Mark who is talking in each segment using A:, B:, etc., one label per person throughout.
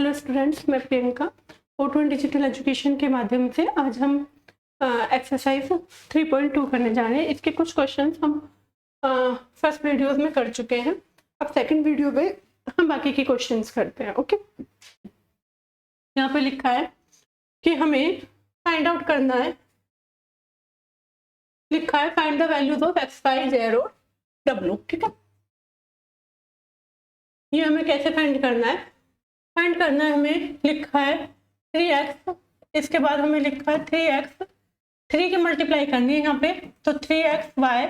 A: Hello students, मैं Priyanka O2 digital education के माध्यम से आज हम एक्सरसाइज 3.2 करने जा रहे हैं। इसके कुछ क्वेश्चंस हम फर्स्ट वीडियोस में कर चुके हैं। अब सेकंड वीडियो में हम बाकी के क्वेश्चंस करते हैं। ओके, यहाँ पे लिखा है कि हमें फाइंड आउट करना है, लिखा है find the values of x, y, z और डब्ल्यू। ठीक है, ये हमें कैसे फाइंड करना है? फाइंड करना है हमें, लिखा है 3x, इसके बाद हमें लिखा है 3x, 3 की मल्टीप्लाई करनी है यहाँ पे, तो 3xy,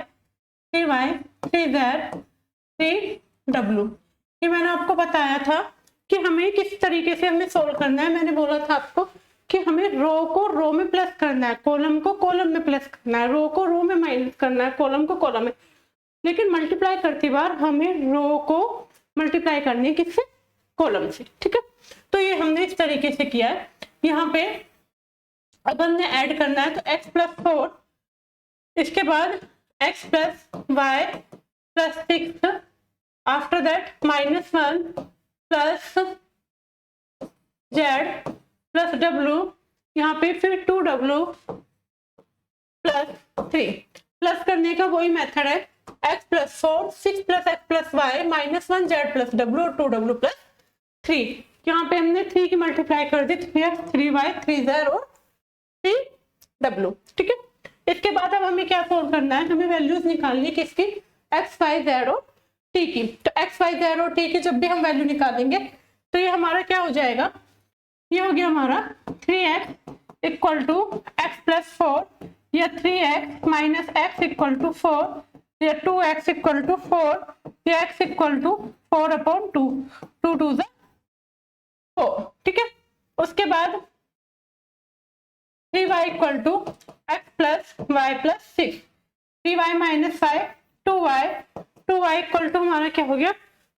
A: 3y, 3z, 3w। ये मैंने आपको बताया था कि हमें किस तरीके से हमें सोल्व करना है। मैंने बोला था आपको कि हमें रो को रो में प्लस करना है, कॉलम को कॉलम में प्लस करना है, रो को रो में माइनस करना है, कॉलम को कॉलम में। लेकिन मल्टीप्लाई करती बार हमें रो को मल्टीप्लाई करनी है किससे? कॉलम से। ठीक है, तो ये हमने इस तरीके से किया है। यहाँ पे अब हमने ऐड करना है, तो x प्लस 4, इसके बाद x plus y plus 6, after that -1 plus z plus w, यहाँ पे फिर 2w प्लस 3। प्लस करने का वही मेथड है, x plus 4, 6 plus x plus y, -1 z plus w और 2w प्लस 3। यहाँ पे हमने 3 की मल्टीप्लाई कर दी, 3x, 3y, 3z और 3w। ठीक है, इसके बाद अब हमें क्या सोल्व करना है? हमें वैल्यूज निकालनी किसकी? x, y, z और t की। तो x, y, z और t की जब भी हम वैल्यू निकालेंगे तो ये हमारा क्या हो जाएगा? ये हो गया हमारा 3x equal to x plus 4, या 3x minus x equal to 4, या 2x इक्वल टू 4, या x इक्वल टू 4/2, 2 2 4। ठीक है, उसके बाद 3y equal to x plus y plus 6, 3y minus 5, 2y, 2y equal to हमारा क्या हो गया?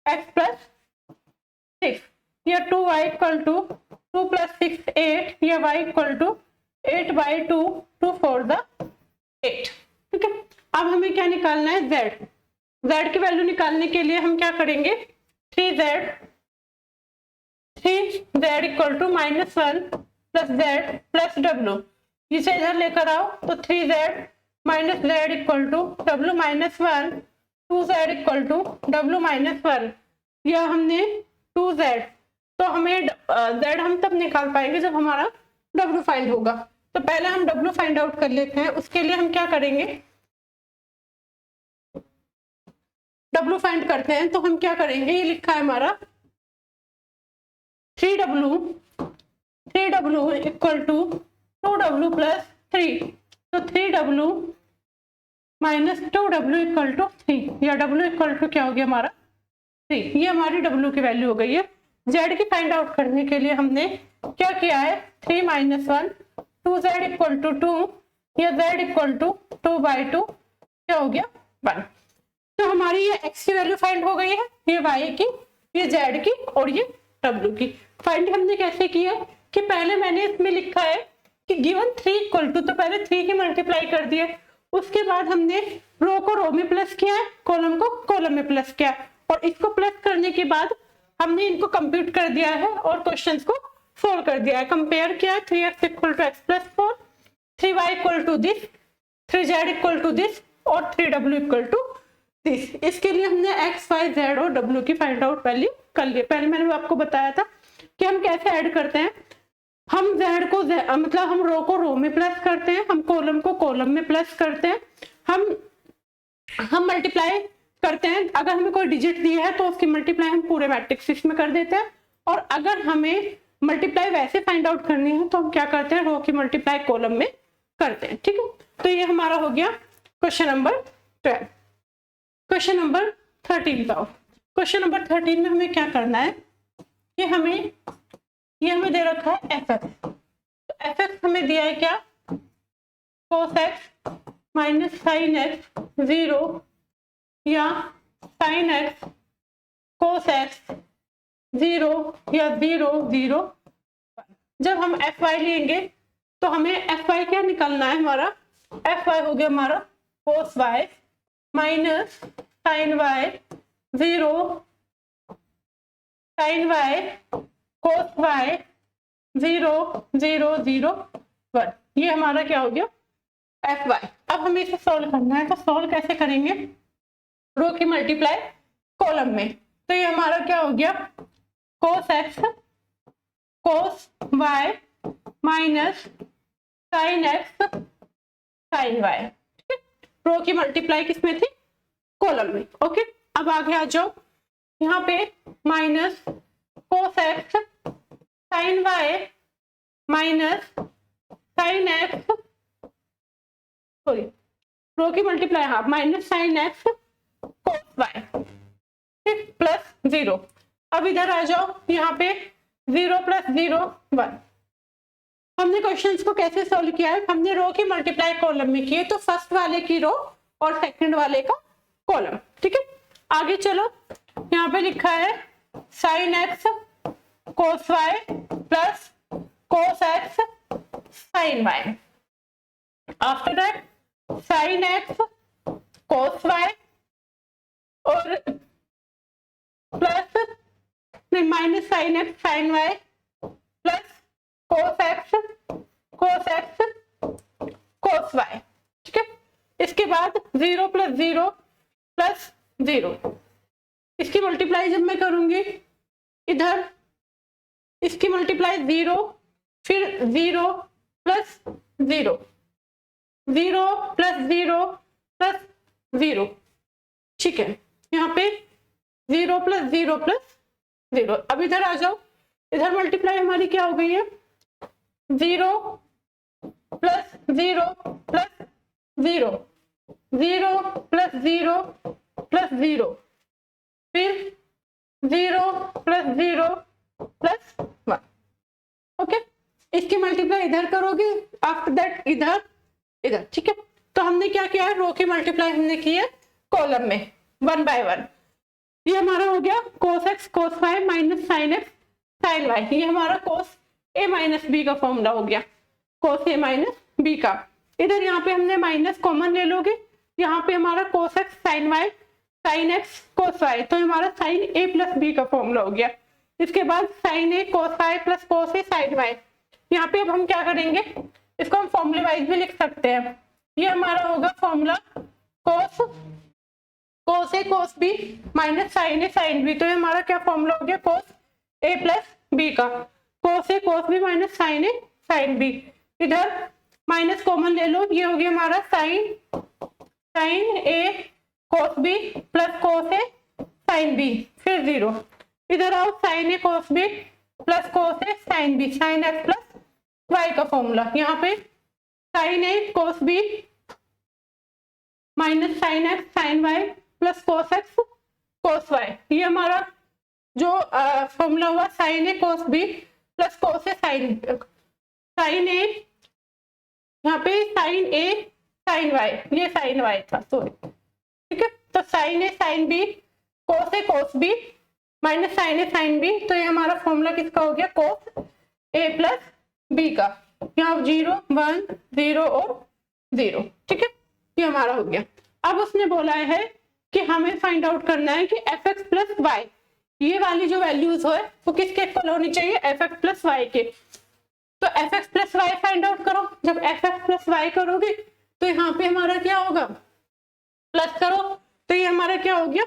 A: x प्लस 6, या 2y इक्वल टू 2 प्लस 6 8, या y इक्वल टू 8/2, 2 4 8। ठीक है, अब हमें क्या निकालना है? z। z की वैल्यू निकालने के लिए हम क्या करेंगे? 3z equal to -1 plus z plus w, इसे इधर लेकर आओ, तो 3z minus z equal to w minus 1, 2z equal to w minus 1, या हमने 2z, तो हमें z हम तब निकाल पाएंगे जब हमारा w फाइंड होगा। तो पहले हम w फाइंड आउट कर लेते हैं। उसके लिए हम क्या करेंगे? w फाइंड करते हैं, तो हम क्या करेंगे? ये लिखा है हमारा 3w equal to 2w plus 3, तो 3w minus 2w equal to 3, या w इक्वल टू क्या हो गया हमारा? 3। ये हमारी w की वैल्यू हो गई है। z की फाइंड आउट करने के लिए हमने क्या किया है? 3 - 1, 2z इक्वल टू 2, या z इक्वल टू 2/2, क्या हो गया? 1। तो हमारी ये x की वैल्यू फाइंड हो गई है, ये y की, ये z की और ये w की। फाइंड हमने कैसे किया कि पहले मैंने इसमें लिखा है कि गिवन 3 इक्वल टू, तो पहले 3 की मल्टीप्लाई कर दिया, उसके बाद हमने रो को रो में प्लस किया है, कॉलम को कॉलम में प्लस किया, और इसको प्लस करने के बाद हमने इनको कंप्यूट कर दिया है और क्वेश्चंस को सोल्व कर दिया है। कंपेयर किया है, 3x equal to x plus 4, 3y equal to this, 3z equal to this और 3w इक्वल टू दिस। इसके लिए हमने x, y, z और w की फाइंड आउट वैल्यू कर ली। पहले मैंने आपको बताया था कि हम कैसे ऐड करते हैं। हम z को मतलब हम रो को रो में प्लस करते हैं, हम कॉलम को कॉलम में प्लस करते हैं, हम मल्टीप्लाई करते हैं। अगर हमें कोई डिजिट दिया है तो उसकी मल्टीप्लाई हम पूरे मैट्रिक्स में कर देते हैं, और अगर हमें मल्टीप्लाई वैसे फाइंड आउट करनी है तो हम क्या करते हैं? रो की मल्टीप्लाई कॉलम में करते हैं। ठीक है, तो ये हमारा हो गया क्वेश्चन नंबर 12। क्वेश्चन नंबर 13 का, क्वेश्चन नंबर 13 में हमें क्या करना है? ये हमें दे रखा है fx, तो fx हमें दिया है क्या? cos x minus sin x 0, या sin x cos x 0, या 0 0। जब हम fy लेंगे तो हमें fy क्या निकलना है? हमारा fy हो गया हमारा cos y minus sin y 0 sin y cos y 0 0 0 1, ये हमारा क्या हो गया fy। अब हमें इसे सॉल्व करना है, तो सॉल्व कैसे करेंगे, रो की मल्टीप्लाई कॉलम में। तो ये हमारा क्या हो गया cos x cos y minus sin x sin y, ठीक है। रो की मल्टीप्लाई किसमें थी, कॉलम में। ओके, अब आगे आ जाओ, यहाँ पे minus cos x sin y minus sin x, sorry row की मल्टीप्लाई, हाँ minus sin x cos y, ठीक, प्लस 0। अब इधर आ जाओ, यहाँ पे 0 प्लस 0 1। हमने क्वेश्चंस को कैसे सॉल्व किया है, हमने रो की मल्टीप्लाई कॉलम में किए, तो फर्स्ट वाले की रो और सेकंड वाले का कॉलम, ठीक है। आगे चलो, यहाँ पे लिखा है sin x cos y plus cos x sin y। After that sin x cos y और plus minus sin x sin y plus cos x cos y, ठीक है। इसके बाद 0 प्लस 0 प्लस 0, इसकी मल्टीप्लाई जब मैं करूंगी इधर, इसकी मल्टीप्लाई 0 फिर 0 प्लस 0 0 प्लस 0 प्लस 0, ठीक है। यहाँ पे 0 प्लस 0 प्लस 0। अब इधर आ जाओ, इधर मल्टीप्लाई हमारी क्या हो गई है 0 प्लस 0 प्लस 0 0 प्लस 0 प्लस 0 फिर 0 प्लस 0 प्लस 1। ओके, इसकी मल्टीप्लाई इधर करोगे, आफ्टर दैट इधर इधर, ठीक है। तो हमने क्या किया है, रो की मल्टीप्लाई हमने की है कॉलम में 1 बाय 1। ये हमारा हो गया cos x cos y minus sin x sin y, ये हमारा cos a माइनस b का फॉर्मूला हो गया, cos a माइनस b का। इधर यहाँ पे हमने माइनस कॉमन ले लोगे, यहाँ पे हमारा cos x sin y sin x cos y, तो हमारा sin a प्लस b का फॉर्मूला हो गया। इसके बाद sin a cos y plus cos a sin y। यहाँ पे अब हम क्या करेंगे, इसको हम फॉर्मूले वाइज भी लिख सकते हैं। ये हमारा होगा formula cos a cos b minus sin a sin b, तो ये हमारा क्या फॉर्मूला हो गया cos a प्लस b का, cos a cos b minus sin a sin b। इधर माइनस कॉमन ले लो, ये हो गया हमारा sin a cos b plus cos a sin b, फिर 0। इधर आओ sin a cos b plus cos a sin b sin x plus y का फॉर्मूला, यहाँ पे sin a cos b minus sin x sin y plus cos x cos y। ये हमारा जो formula हुआ sin a cos b plus cos a sin a, यहाँ पे sin a sin y, ये sin y था सॉरी, ठीक है। तो sin a sin b cos a cos b minus sin a sin b, तो ये हमारा फॉर्मूला किसका हो गया cos a प्लस b का, यहाँ 0 1 0 और 0, ठीक है। ये हमारा हो गया। अब उसने बोला है कि हमें फाइंड आउट करना है कि fx प्लस वाई, ये वाली जो वैल्यूज हो वो किसके इक्वल होनी चाहिए, fx प्लस वाई के। तो fx plus y find out करो। जब fx प्लस वाई करोगे तो यहाँ पे हमारा क्या होगा, प्लस करो, तो ये हमारा क्या हो गया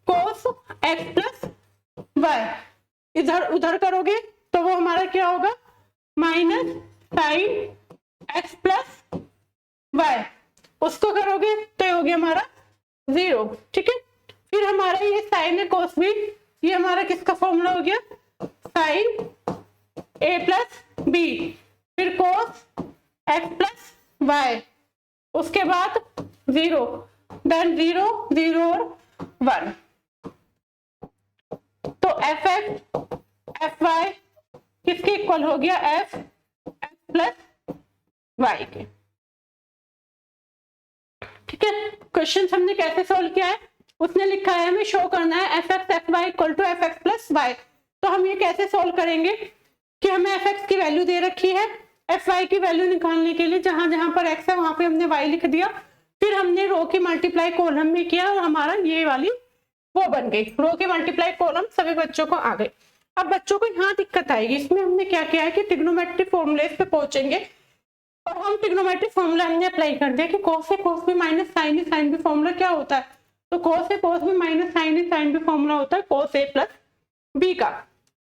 A: cos x प्लस वाई। इधर उधर करोगे तो वो हमारा क्या होगा minus sin x plus y. उसको करोगे तो ये हो गया हमारा 0, ठीक है। फिर हमारा ये sin a cos b, ये हमारा किसका फॉर्मूला हो गया sin a प्लस b, फिर cos x प्लस y, उसके बाद 0, देन 0 0 और 1। तो fx fy किसके इक्वल हो गया f प्लस y के, ठीक है। क्वेश्चन हमने कैसे सोल्व किया है, उसने लिखा है हमें शो करना है fx fy equal to fx plus y। तो हम ये कैसे सोल्व करेंगे कि हमें fx की वैल्यू दे रखी है, fy की वैल्यू निकालने के लिए जहां जहां पर x है वहां पे हमने y लिख दिया, फिर हमने रो की मल्टीप्लाई कॉलम में किया और हमारा ये वाली वो बन गई। रो की मल्टीप्लाई कॉलम सभी बच्चों को आ गई। अब बच्चों को यहाँ दिक्कत आएगी, इसमें हमने क्या किया है कि ट्रिग्नोमेट्रिक फॉर्मूले पे पहुंचेंगे और हम ट्रिग्नोमेट्रिक फॉर्मूला हमने अप्लाई कर दिया कि cos ए cos बी माइनस sin ए sin बी फॉर्मूला क्या होता है, तो cos ए cos बी माइनस sin ए sin बी फॉर्मूला होता है cos ए प्लस बी का।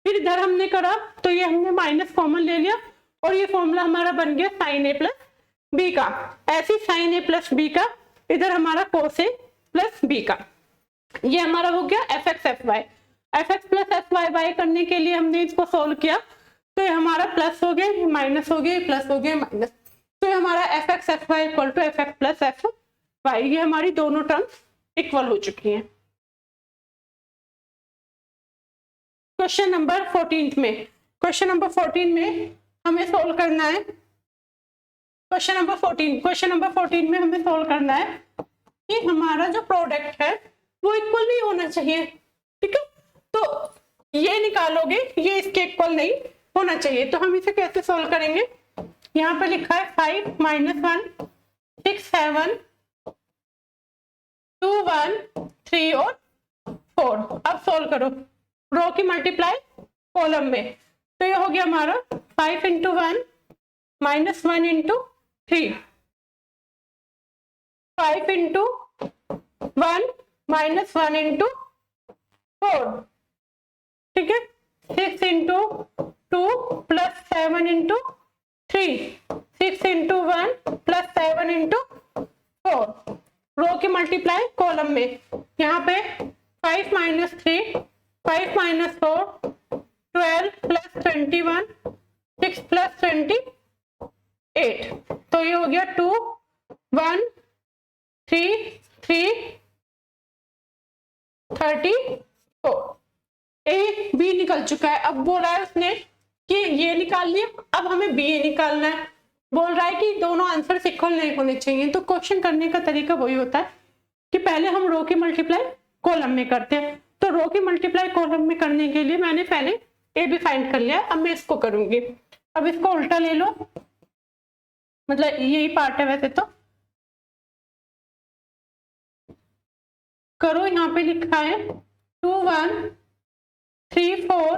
A: फिर इधर हमने करा तो ये हमने माइनस कॉमन ले लिया और ये फॉर्मूला हमारा बन गया sin ए प्लस बी का। ऐसे sin ए प्लस बी का इधर हमारा cos ए प्लस बी का, ये हमारा हो गया f x f y. F x plus f y y करने के लिए हमने इसको सोल्व किया तो ये हमारा प्लस हो गया, माइनस हो गया, प्लस हो गया, माइनस, तो ये हमारा f x f y equal to f x plus f y, ये हमारी दोनों टर्म्स इक्वल हो चुकी हैं। क्वेश्चन नंबर 14 में, क्वेश्चन नंबर 14 में हमें सोल्व करना है, क्वेश्चन नंबर 14 में हमें सोल्व करना है कि हमारा जो प्रोडक्ट है वो इक्वल नहीं होना चाहिए, ठीक है। तो ये निकालोगे, ये इसके इक्वल नहीं होना चाहिए, तो हम इसे कैसे सोल्व करेंगे। यहाँ पे लिखा है 5 - 1 6 7 2 1 3 और 4। अब सोल्व करो रो की मल्टीप्लाई कॉलम में, तो ये हो गया हमारा 5 × 1 - 1 × 3, 5 × 1 - 1 × 4, ठीक है, 6 × 2 + 7 × 3, 6 × 1 + 7 × 4। रो की मल्टीप्लाई कॉलम में, यहाँ पे 5 - 3 5 - 4 12 + 21 6 + 28, तो ये हो गया 2 1 3 3 34। ए बी निकल चुका है। अब बोला है उसने कि ये निकाल लिया, अब हमें बी ए निकालना है। बोल रहा है कि दोनों आंसर इक्वल नहीं होने चाहिए, तो क्वेश्चन करने का तरीका वही होता है कि पहले हम रो की मल्टीप्लाई कॉलम में करते हैं। तो रो की मल्टीप्लाई कॉलम में करने के लिए मैंने पहले ए बी फाइंड कर लिया, अब मैं इसको करूंगी। अब इसको उल्टा ले लो, मतलब यही पार्ट है वैसे तो, करो। यहाँ पे लिखा है 2 1 3 4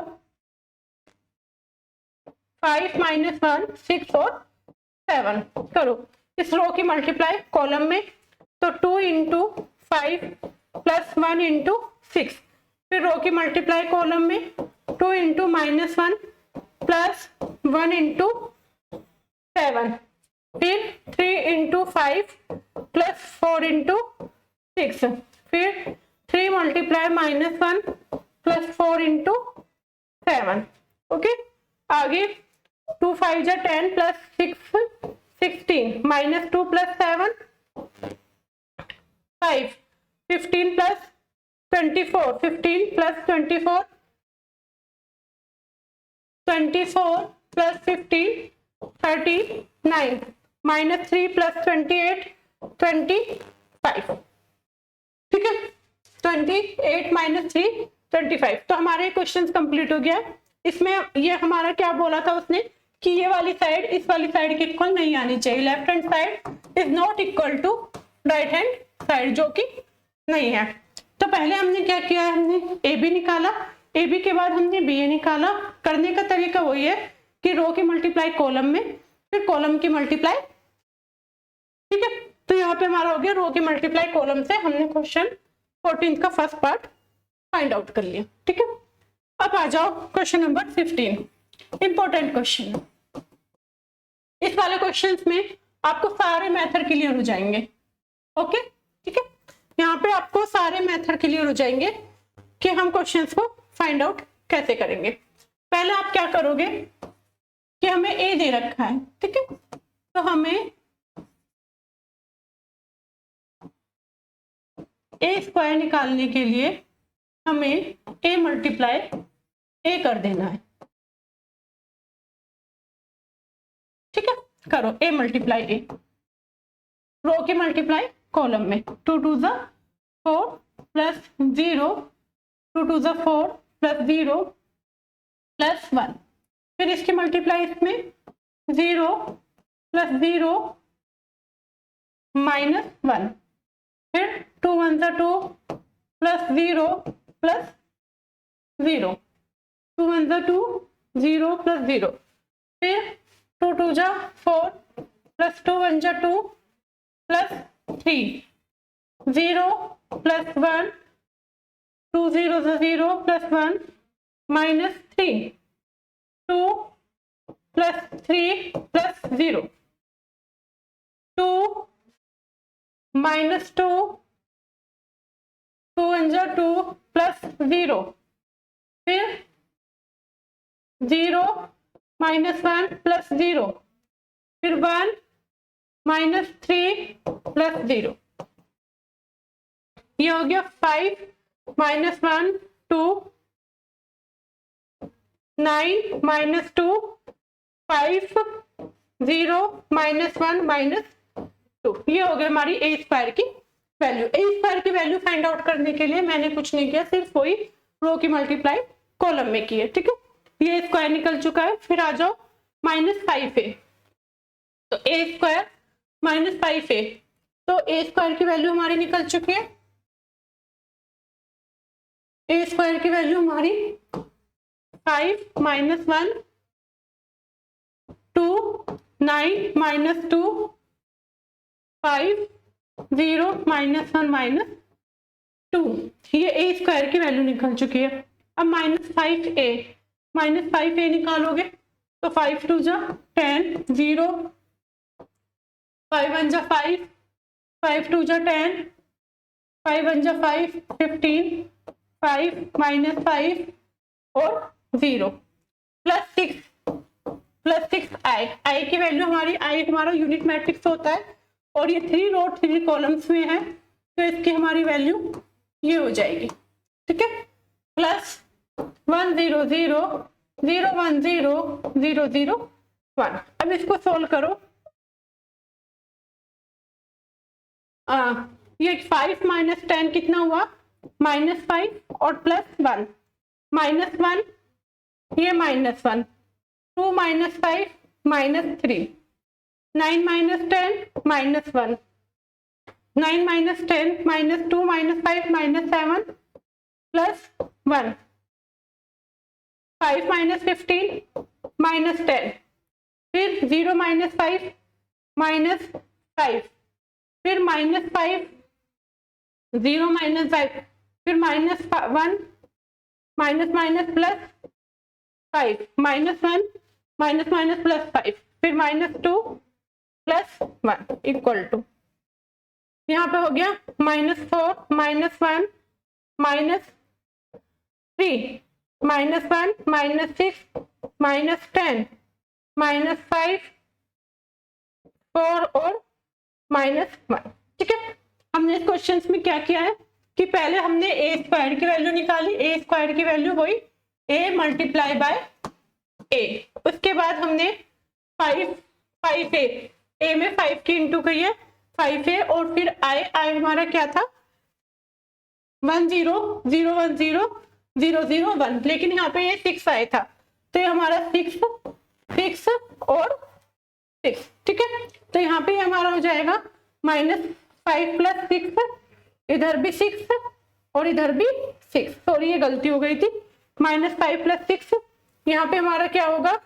A: 5 - 1 6 और 7, करो इस रो की मल्टीप्लाई कॉलम में, तो 2 × 5 + 1 × 6, फिर रो की मल्टीप्लाई कॉलम में 2 × -1 + 1 × 7, फिर 3 × 5 + 4 × 6, फिर 3 × -1 + 4 × 7, ओके। आगे 2 5 = 10 + 6 16, -2 + 7 5, 15 + 24 15 + 24 24 + 15 39, -3 + 28 25, ठीक है, 28 - 3 25। तो हमारे क्वेश्चन कंप्लीट हो गया। इसमें ये हमारा क्या बोला था उसने कि ये वाली साइड इस वाली साइड के इक्वल नहीं आनी चाहिए, left hand side is not equal to right hand side, जो कि नहीं है। तो पहले हमने क्या किया, हमने ए बी निकाला, ए बी के बाद हमने बी ए निकाला। करने का तरीका वही है कि रो की मल्टीप्लाई कॉलम में, फिर कॉलम की मल्टीप्लाई, ठीक है। तो यहाँ पे हमारा हो गया रो की मल्टीप्लाई कॉलम से हमने क्वेश्चन 14 का फर्स्ट पार्ट फाइंड आउट कर लिया, ठीक है। अब आ जाओ क्वेश्चन नंबर 15, इंपॉर्टेंट क्वेश्चन। इस वाले क्वेश्चंस में आपको सारे मेथड क्लियर हो जाएंगे, ओके, ठीक है। यहाँ पे आपको सारे मेथड क्लियर हो जाएंगे कि हम क्वेश्चंस को फाइंड आउट कैसे करेंगे। पहले आप क्या करोगे कि हमें ए दे रखा है, ठीक है, तो हमें ए स्क्वायर निकालने के लिए हमें ए मल्टीप्लाई ए कर देना है, ठीक है। करो ए मल्टीप्लाई ए, रो की मल्टीप्लाई कॉलम में, 2 2 = 4 + 0 2 2 = 4 + 0 + 1, फिर इसकी मल्टीप्लाई इसमें 0 + 0 - 1, फिर 2 1 = 2 प्लस 0 प्लस 0, 2 1 जा 2, 0 प्लस 0, फिर 2 2 जा 4 प्लस 2 1 जा 2 प्लस 3, 0 प्लस 1, 2 0 जा 0 plus 1 minus 3, 2 plus 3 plus 0, 2 minus 2, 2 1 जा 2 प्लस 0, फिर 0 माइनस 1 प्लस 0, फिर 1 माइनस 3 प्लस 0, ये हो गया 5 माइनस 1 2, 9 माइनस 2 5, 0 माइनस 1 माइनस 2, ये हो गई हमारी ए स्क्वायर की वैल्यू। ए स्क्वायर की वैल्यू फाइंड आउट करने के लिए मैंने कुछ नहीं किया, सिर्फ वही रो की मल्टीप्लाई कॉलम में की है, ठीक है। ये स्क्वायर निकल चुका है, फिर आ जाओ -5a, तो ए स्क्वायर -5a, तो ए स्क्वायर की वैल्यू हमारी निकल चुकी है। ए स्क्वायर की वैल्यू हमारी 5 माइनस 1 2, 9 माइनस 2 5, 0 माइनस 1 माइनस 2, ये ए स्क्वायर की वैल्यू निकल चुकी है। अब -5a निकालोगे तो 5 2 जा 10, 0 5 1 जा 5, 5 2 जा 10, 5 1 जा 5 15, 5 माइनस 5 और 0 प्लस 6 आई की वैल्यू हमारी, आई हमारा यूनिट मैट्रिक्स होता है और ये 3 रो 3 कॉलम्स में है, तो इसकी हमारी वैल्यू ये हो जाएगी, ठीक है। प्लस 1 0 0 0 1 0 0 0 1। अब इसको सोल्व करो, ये 5 माइनस 10 कितना हुआ, -5 और +1, -1 ये -1, 2 माइनस 5 -3, 9 माइनस 10 -1, 9 माइनस 10 -2 -5 -7 +1, 5 माइनस 15 -10, फिर 0 माइनस 5 -5, फिर -5, 0 माइनस 5, फिर -1 माइनस प्लस 5, -1 माइनस प्लस 5, फिर -2 +1 इक्वल टू, यहाँ पे हो गया -4 -1 -3 -1 -6 -10 -5 4 और -1, ठीक है। हमने इस क्वेश्चन में क्या किया है कि पहले हमने ए स्क्वायर की वैल्यू निकाली, ए स्क्वायर की वैल्यू वही a मल्टीप्लाई बाय a, उसके बाद हमने 5a में 5 की इंटू कही है 5a, और फिर i हमारा क्या था 1 0 0 1 0 0 0 1, लेकिन यहाँ पे ये 6 आया था, तो ये हमारा 6 और 6, ठीक है। तो यहाँ पे हमारा हो जाएगा -5 + 6, इधर भी 6 और इधर भी 6, सॉरी ये गलती हो गई थी, -5 + 6, यहाँ पे हमारा क्या होगा,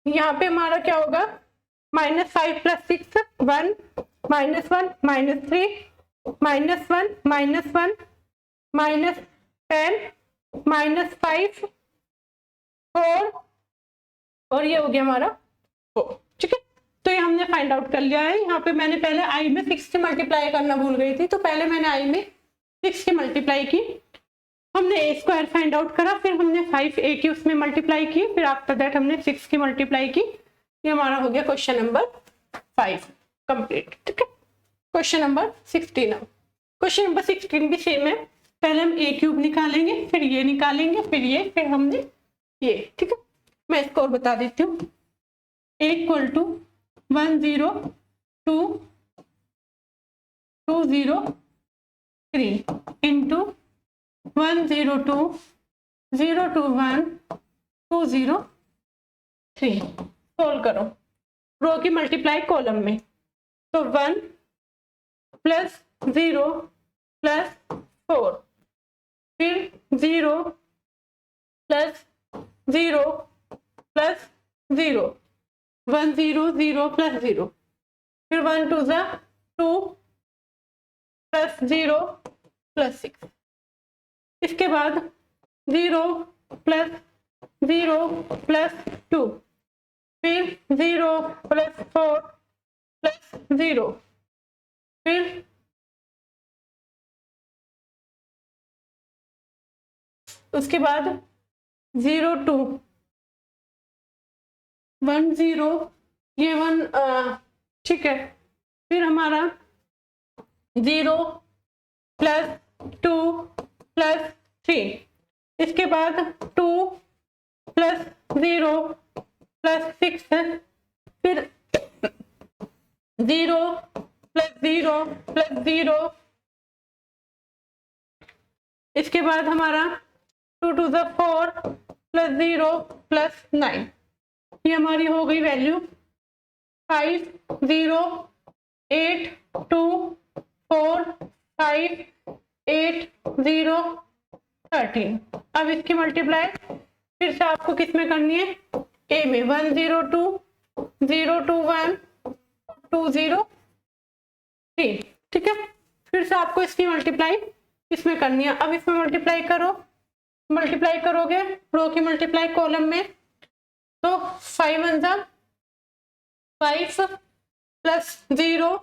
A: यहाँ पे हमारा क्या होगा -5 + 6 1 -1 -3 -1 -1 -10 -5 4, और ये हो गया हमारा 4, ठीक है। तो ये हमने फाइंड आउट कर लिया है। यहाँ पे मैंने पहले आई में 6 से मल्टीप्लाई करना भूल गई थी, तो पहले मैंने आई में 6 की मल्टीप्लाई की, हमने ए स्क्वायर फाइंड आउट करा, फिर हमने 5a की उसमें मल्टीप्लाई की, फिर आफ्टर दैट हमने 6 की मल्टीप्लाई की। ये हमारा हो गया क्वेश्चन नंबर 5 कंप्लीट, ठीक है। क्वेश्चन नंबर 16, क्वेश्चन नंबर 16 भी सेम है, पहले हम a³ निकालेंगे, फिर ये निकालेंगे, फिर ये, फिर हमने ये, ठीक है। मैं इसको और बता देती हूँ, a = 1 0 2 2 0 3 इंटू 1 0 2 0 2 1 2 0 3, सोल्व करो रो की मल्टीप्लाई कॉलम में, तो 1 प्लस 0 प्लस 4, फिर 0 प्लस 0 प्लस 0, 1 0 0 प्लस 0, फिर 1 2 ज़ा 2 प्लस 0 प्लस 6, इसके बाद 0 प्लस 0 प्लस 2, फिर 0 प्लस 4 प्लस 0, फिर उसके बाद 0 2 1 0, ये 1 ठीक है, फिर हमारा 0 प्लस 2 प्लस 3, इसके बाद 2 प्लस 0 प्लस 6 है, फिर 0 प्लस 0 प्लस 0, इसके बाद हमारा 2 2 ज़ा 4 प्लस 0 प्लस 9, ये हमारी हो गई वैल्यू 5 0 8 2 4 5 8 0 13। अब इसकी मल्टीप्लाई फिर से आपको किस में करनी है, ए में, 1 0 2 0 2 1 2 0 3, ठीक है। फिर से आपको इसकी मल्टीप्लाई इसमें करनी है। अब इसमें मल्टीप्लाई करो, मल्टीप्लाई करोगे रो की मल्टीप्लाई कॉलम में, तो 5 1 ज़ा 5 प्लस 0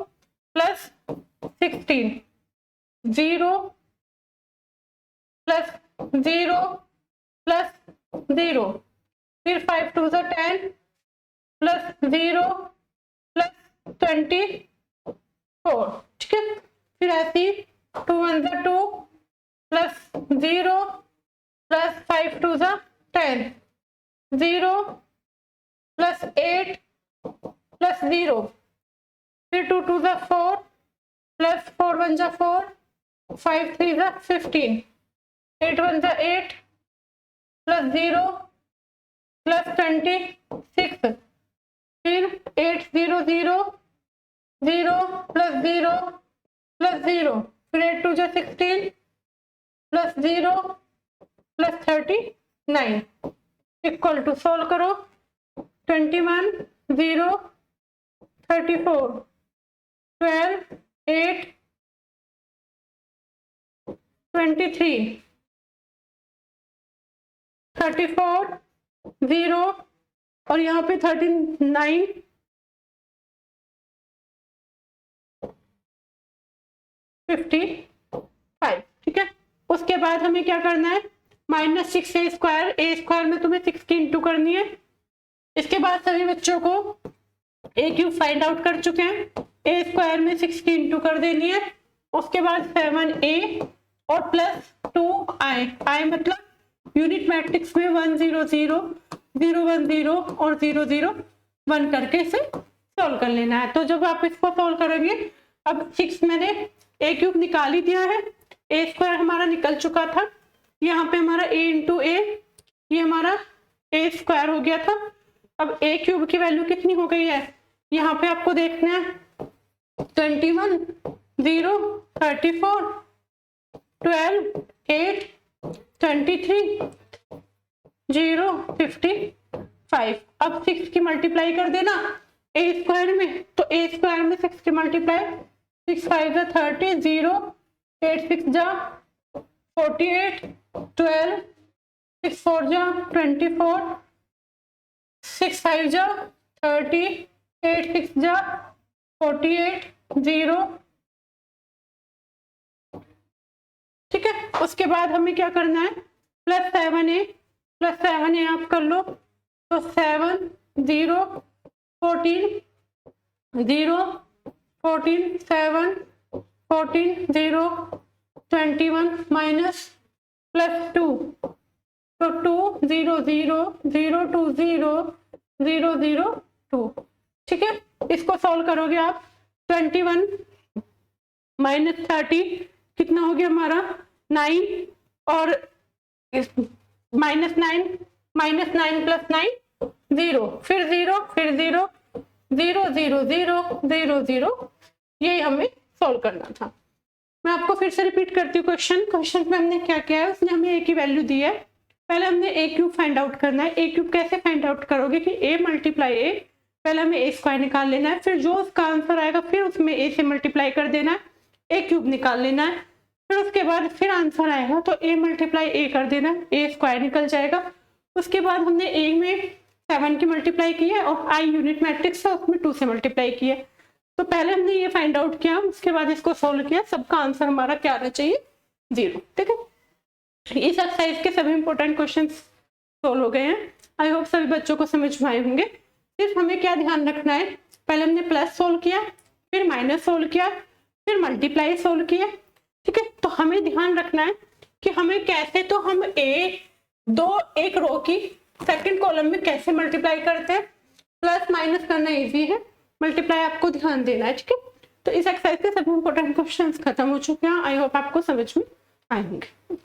A: प्लस 16, 0 प्लस 0 प्लस 0, फिर 5 2 ज़ा 10 प्लस 0 प्लस 24, ठीक है। फिर ऐसी 2 1 ज़ा 2 प्लस 0 प्लस 5 2 ज़ा 10, 0 प्लस 8 प्लस 0, फिर 2 2 ज़ा 4 प्लस 4 1 ज़ा 4, 5 3 ज़ा 15, 8 1 ज़ा 8 प्लस 0 प्लस 26, फिर 8 0 0 0 प्लस 0 प्लस 0, फिर 8 2 ज़ा 16 plus 0 plus 39, equal to solve करो, 21 0 34 12 8 23 34 0 और यहाँ पे 39 55, ठीक है। उसके बाद हमें क्या करना है, -6 ए स्क्वायर में तुम्हें 6 की इंटू करनी है। इसके बाद सभी बच्चों को ए क्यूब फाइंड आउट कर चुके हैं, ए स्क्वायर में 6 की इंटू कर देनी है। उसके बाद 7a और प्लस 2i मतलब यूनिट मैट्रिक्स में 1 0 0 0 1 0 और 0 0 1 करके इसे सॉल्व कर लेना है। तो जब आप इसको सॉल्व करेंगे, अब 6 मैंने ए क्यूब निकाल ही दिया है, ए स्क्वायर हमारा निकल चुका था, यहाँ पे हमारा a इंटू ए, ये हमारा ए स्क्वायर हो गया था। अब ए क्यूब की वैल्यू कितनी हो गई है, यहाँ पे आपको देखना है 21 0 34 12 8 23 0 55। अब 6 की मल्टीप्लाई कर देना ए स्क्वायर में, तो ए स्क्वायर में 6 की मल्टीप्लाई 6 5 जा 30 0 8 6 जा 48 12 6 4 जा 24 6 5 जा 30 8 6 जा 48 0, ठीक है। उसके बाद हमें क्या करना है, +7a आप कर लो, तो 7 0 14 0 14 7 14 0 21 माइनस +2, तो 2 0 0 0 2 0 0 0 2, ठीक है। इसको सॉल्व करोगे आप, 21 माइनस 30 कितना हो गया हमारा 9, और -9 -9 + 9 0, फिर 0 फिर 0 0 0 0 0 0 यही हमें सोल्व करना था। मैं आपको फिर से रिपीट करती हूँ क्वेश्चन में हमने क्या किया है, उसने हमें ए की वैल्यू दी है। पहले हमने ए क्यूब फाइंड आउट करना है। ए क्यूब कैसे फाइंड आउट करोगे कि ए मल्टीप्लाई ए, पहले हमें ए स्क्वायर निकाल लेना है, फिर जो उसका आंसर आएगा फिर उसमें ए से मल्टीप्लाई कर देना है, ए क्यूब निकाल लेना है, फिर उसके बाद फिर आंसर आएगा तो ए मल्टीप्लाई ए कर देना है, ए स्क्वायर निकल जाएगा। उसके बाद हमने ए में 7 की मल्टीप्लाई की है और आई यूनिट मैट्रिक्स है उसमें 2 से मल्टीप्लाई की है। तो पहले हमने ये फाइंड आउट किया, उसके बाद इसको सोल्व किया, सबका आंसर हमारा क्या आना चाहिए, 0। ठीक है, इस एक्सरसाइज के सभी इंपॉर्टेंट क्वेश्चन सोल्व हो गए हैं। आई होप सभी बच्चों को समझ में आए होंगे। सिर्फ हमें क्या ध्यान रखना है, पहले हमने प्लस सोल्व किया, फिर माइनस सोल्व किया, फिर मल्टीप्लाई सोल्व किया। ठीक है, तो हमें ध्यान रखना है कि हमें कैसे, तो हम एक रो की सेकंड कॉलम में कैसे मल्टीप्लाई करते हैं। प्लस माइनस करना इजी है, मल्टीप्लाई आपको ध्यान देना है। ठीक है, तो इस एक्सरसाइज के सभी इंपॉर्टेंट क्वेश्चंस खत्म हो चुके हैं। आई होप आपको समझ में आए होंगे।